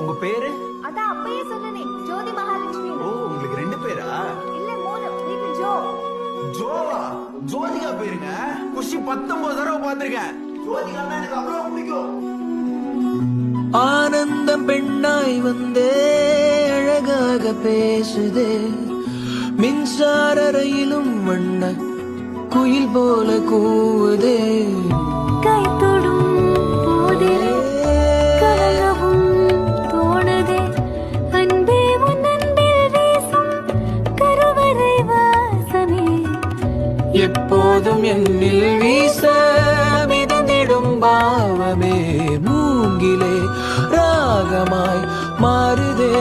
உங்க பேரு? அதான் அப்பயே சொன்னனே, ஜோதி மகாலட்சுமி. ஓ, உங்களுக்கு 2 பேரா? இல்ல 3. வீட்ல ஜோ. ஜோவா? ஜோதிகா பேருங்க. குஷி 19 தடவை பார்த்திருக்கேன். ஜோதிகான்னா எனக்கு அவ்வளவு பிடிக்கும். ஆனந்தம் பெண்ணாய் வந்தே அழகாக பேசுதே, மின்சார ரயிலும் வண்ண குயில் போல கூவுதே. கை தொடும் போதே கலங்கவும் தோணுதே, அன்பே உன் அன்பில் வீசும் கருவறை வாசமே. எப்போதும் என்னில் வீச மிதந்திடும் பாவமே, மூங்கிலே ராகமாய் மாறுதே.